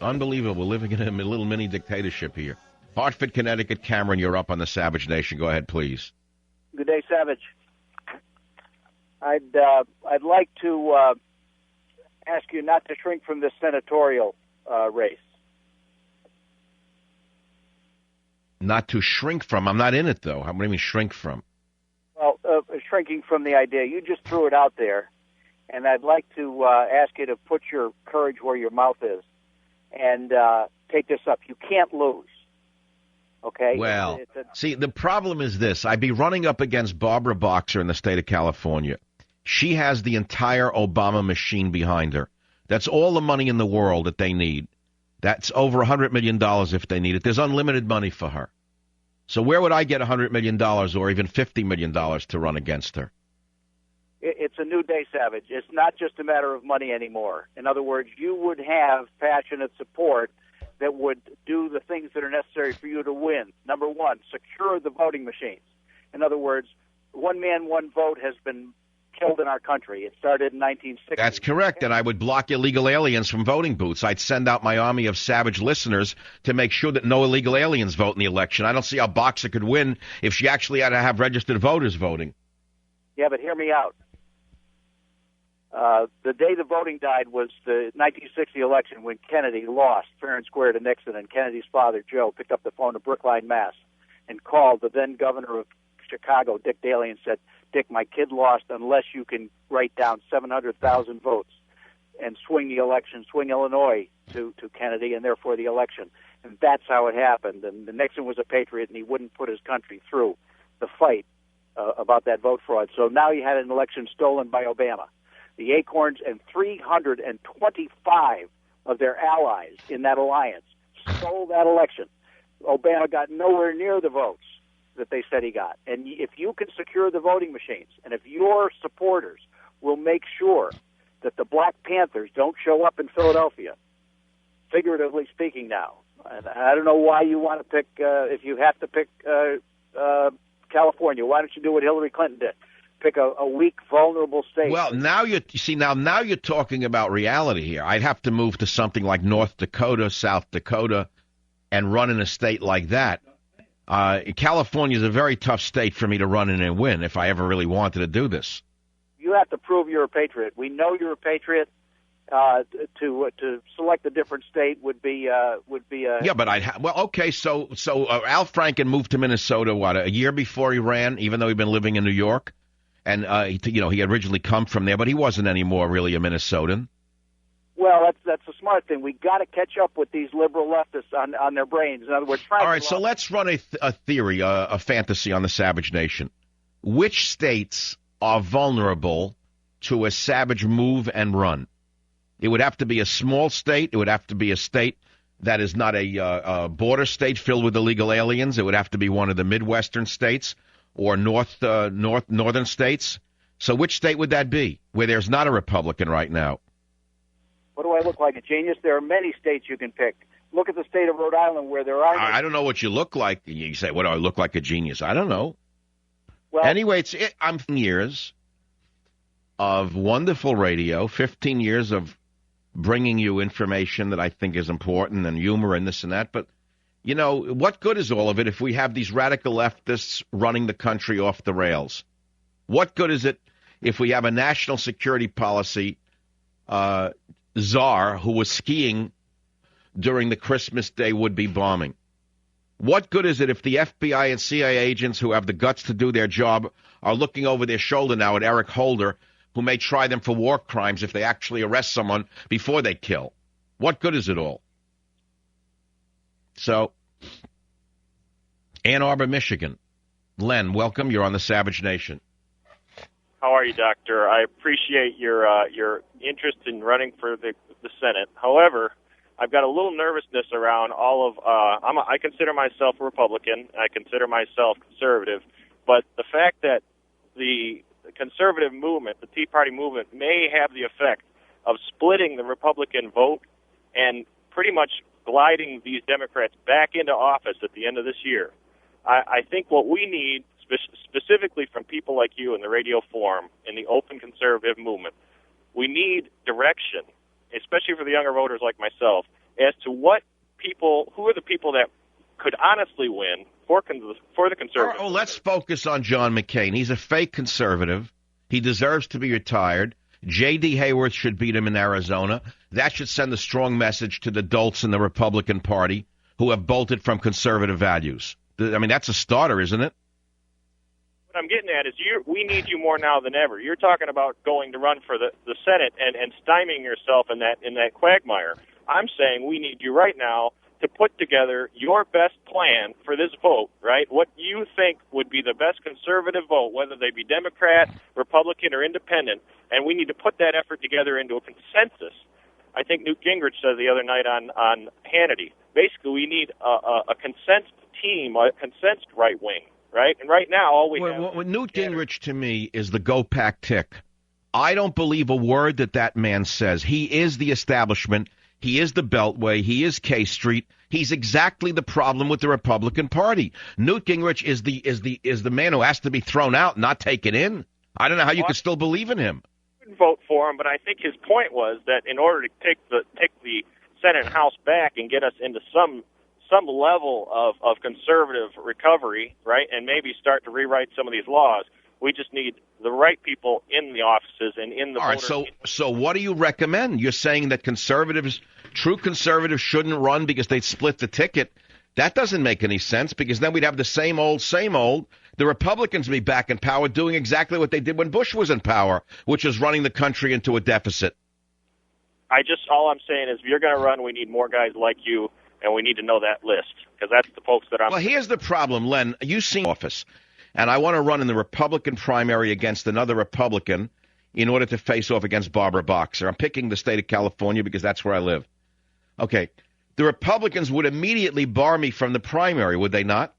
Unbelievable. We're living in a little mini dictatorship here. Hartford, Connecticut. Cameron, you're up on the Savage Nation. Go ahead, please. Good day, Savage. I'd like to ask you not to shrink from this senatorial race. Not to shrink from. I'm not in it, though. What do you mean shrink from? Well, shrinking from the idea. You just threw it out there, and I'd like to ask you to put your courage where your mouth is and take this up. You can't lose. Okay? Well, see, the problem is this. I'd be running up against Barbara Boxer in the state of California. She has the entire Obama machine behind her. That's all the money in the world that they need. That's over $100 million if they need it. There's unlimited money for her. So where would I get $100 million or even $50 million to run against her? It's a new day, Savage. It's not just a matter of money anymore. In other words, you would have passionate support that would do the things that are necessary for you to win. Number one, secure the voting machines. In other words, one man, one vote has been killed in our country. It started in 1960. That's correct, and I would block illegal aliens from voting booths. I'd send out my army of savage listeners to make sure that no illegal aliens vote in the election. I don't see how Boxer could win if she actually had to have registered voters voting. Yeah, but hear me out. The day the voting died was the 1960 election when Kennedy lost fair and square to Nixon, and Kennedy's father, Joe, picked up the phone to Brookline, Mass., and called the then governor of Chicago, Dick Daley, and said, Dick, my kid lost unless you can write down 700,000 votes and swing the election, swing Illinois to Kennedy, and therefore the election. And that's how it happened. And Nixon was a patriot, and he wouldn't put his country through the fight about that vote fraud. So now you had an election stolen by Obama. The Acorns and 325 of their allies in that alliance stole that election. Obama got nowhere near the votes that they said he got. And if you can secure the voting machines, and if your supporters will make sure that the Black Panthers don't show up in Philadelphia, figuratively speaking now, and I don't know why you want to pick, if you have to pick California, why don't you do what Hillary Clinton did? Pick a weak, vulnerable state. Well, now you're talking about reality here. I'd have to move to something like North Dakota, South Dakota, and run in a state like that. California is a very tough state for me to run in and win if I ever really wanted to do this. You have to prove you're a patriot. We know you're a patriot. To select a different state would be yeah, but okay. So Al Franken moved to Minnesota a year before he ran, even though he'd been living in New York. And, he had originally come from there, but he wasn't anymore really a Minnesotan. Well, that's a smart thing. We got to catch up with these liberal leftists on their brains. In other words, all right, so let's run a theory, a fantasy on the Savage Nation. Which states are vulnerable to a savage move and run? It would have to be a small state. It would have to be a state that is not a border state filled with illegal aliens. It would have to be one of the Midwestern states or northern states. So which state would that be where there's not a Republican right now? What do I look like, a genius? There are many states you can pick. Look at the state of Rhode Island where there are... I don't know what you look like. You say, what do I look like, a genius? I don't know. Well, anyway, I'm years of wonderful radio, 15 years of bringing you information that I think is important and humor and this and that. But, what good is all of it if we have these radical leftists running the country off the rails? What good is it if we have a national security policy czar who was skiing during the Christmas Day would-be bombing? What good is it if the FBI and CIA agents who have the guts to do their job are looking over their shoulder now at Eric Holder, who may try them for war crimes if they actually arrest someone before they kill? What good is it all? So, Ann Arbor, Michigan. Len, welcome. You're on the Savage Nation. How are you, Doctor? I appreciate your interest in running for the Senate. However, I've got a little nervousness around all of. I consider myself a Republican. I consider myself conservative, but the fact that the conservative movement, the Tea Party movement, may have the effect of splitting the Republican vote and pretty much gliding these Democrats back into office at the end of this year. I think what we need, specifically from people like you in the radio forum, in the open conservative movement, we need direction, especially for the younger voters like myself, as to who are the people that could honestly win for the conservatives. Oh, let's focus on John McCain. He's a fake conservative. He deserves to be retired. J.D. Hayworth should beat him in Arizona. That should send a strong message to the dolts in the Republican Party who have bolted from conservative values. I mean, that's a starter, isn't it? What I'm getting at is we need you more now than ever. You're talking about going to run for the Senate and stymieing yourself in that quagmire. I'm saying we need you right now to put together your best plan for this vote, right? What you think would be the best conservative vote, whether they be Democrat, Republican, or Independent, and we need to put that effort together into a consensus. I think Newt Gingrich said the other night on Hannity, basically we need a consensed team, a consensed right wing, right? And right now all we have... Well, Newt Gingrich to me is the Go Pack tick. I don't believe a word that man says. He is the establishment. He is the Beltway. He is K Street. He's exactly the problem with the Republican Party. Newt Gingrich is the man who has to be thrown out, not taken in. I don't know how you could still believe in him. I wouldn't vote for him, but I think his point was that in order to take the Senate and House back and get us into some level of conservative recovery, right, and maybe start to rewrite some of these laws, we just need the right people in the offices and in the... All right, so what do you recommend? You're saying that true conservatives shouldn't run because they'd split the ticket. That doesn't make any sense, because then we'd have the same old. The Republicans would be back in power doing exactly what they did when Bush was in power, which is running the country into a deficit. All I'm saying is if you're going to run, we need more guys like you, and we need to know that list, because that's the folks that I'm... Well, here's the problem, Len. You see office. And I want to run in the Republican primary against another Republican in order to face off against Barbara Boxer. I'm picking the state of California because that's where I live. Okay. The Republicans would immediately bar me from the primary, would they not?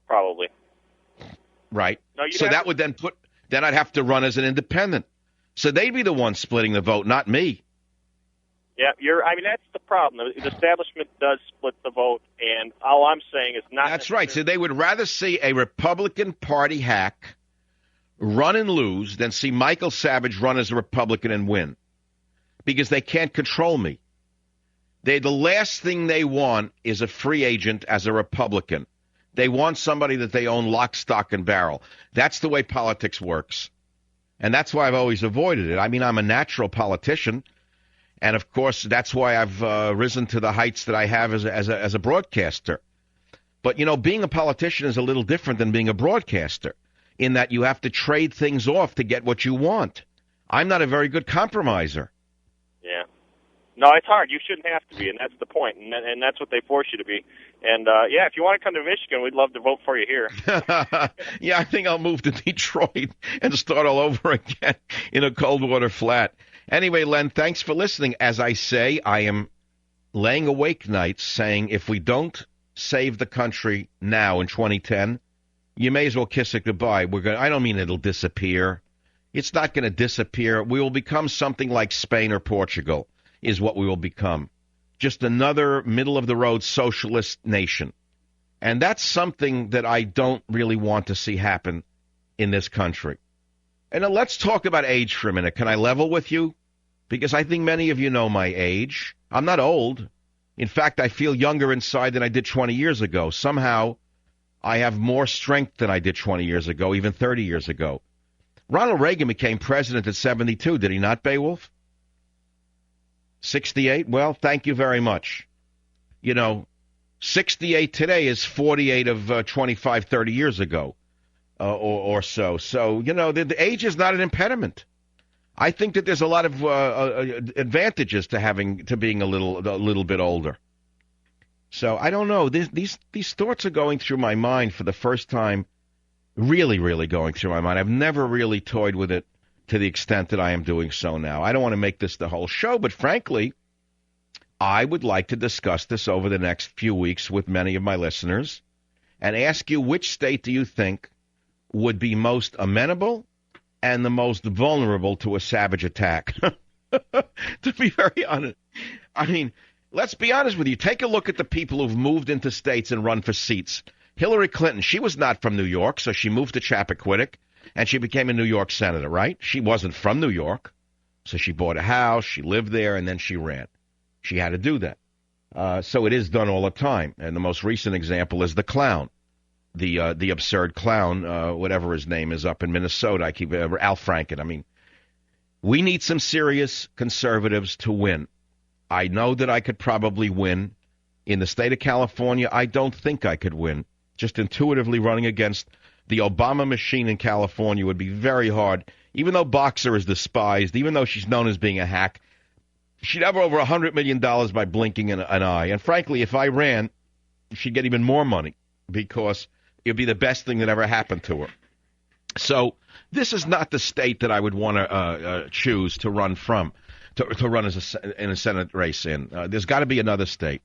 Probably. Right. No, so that would then I'd have to run as an independent. So they'd be the ones splitting the vote, not me. Yeah, that's the problem. The establishment does split the vote, and all I'm saying is not... That's right. So they would rather see a Republican Party hack run and lose than see Michael Savage run as a Republican and win, because they can't control me. The last thing they want is a free agent as a Republican. They want somebody that they own lock, stock, and barrel. That's the way politics works, and that's why I've always avoided it. I mean, I'm a natural politician. And, of course, that's why I've risen to the heights that I have as a broadcaster. But, being a politician is a little different than being a broadcaster in that you have to trade things off to get what you want. I'm not a very good compromiser. Yeah. No, it's hard. You shouldn't have to be, and that's the point. And that's what they force you to be. And, if you want to come to Michigan, we'd love to vote for you here. Yeah, I think I'll move to Detroit and start all over again in a cold water flat. Anyway, Len, thanks for listening. As I say, I am laying awake nights saying if we don't save the country now in 2010, you may as well kiss it goodbye. I don't mean it'll disappear. It's not going to disappear. We will become something like Spain or Portugal is what we will become. Just another middle-of-the-road socialist nation. And that's something that I don't really want to see happen in this country. And now let's talk about age for a minute. Can I level with you? Because I think many of you know my age. I'm not old. In fact, I feel younger inside than I did 20 years ago. Somehow, I have more strength than I did 20 years ago, even 30 years ago. Ronald Reagan became president at 72, did he not, Beowulf? 68? Well, thank you very much. 68 today is 48 of 25, 30 years ago. Or so. So, the age is not an impediment. I think that there's a lot of advantages to being a little bit older. So I don't know. These thoughts are going through my mind for the first time, really, really going through my mind. I've never really toyed with it to the extent that I am doing so now. I don't want to make this the whole show, but frankly, I would like to discuss this over the next few weeks with many of my listeners and ask you, which state do you think would be most amenable and the most vulnerable to a savage attack? To be very honest. I mean, let's be honest with you. Take a look at the people who've moved into states and run for seats. Hillary Clinton, she was not from New York, so she moved to Chappaquiddick, and she became a New York senator, right? She wasn't from New York, so she bought a house, she lived there, and then she ran. She had to do that. So it is done all the time. And the most recent example is the clown, the absurd clown, whatever his name is, up in Minnesota. Al Franken. I mean, we need some serious conservatives to win. I know that I could probably win. In the state of California, I don't think I could win. Just intuitively running against the Obama machine in California would be very hard. Even though Boxer is despised, even though she's known as being a hack, she'd have over $100 million by blinking an eye. And frankly, if I ran, she'd get even more money because it would be the best thing that ever happened to her. So this is not the state that I would want to choose to run from, to run in a Senate race in. There's got to be another state.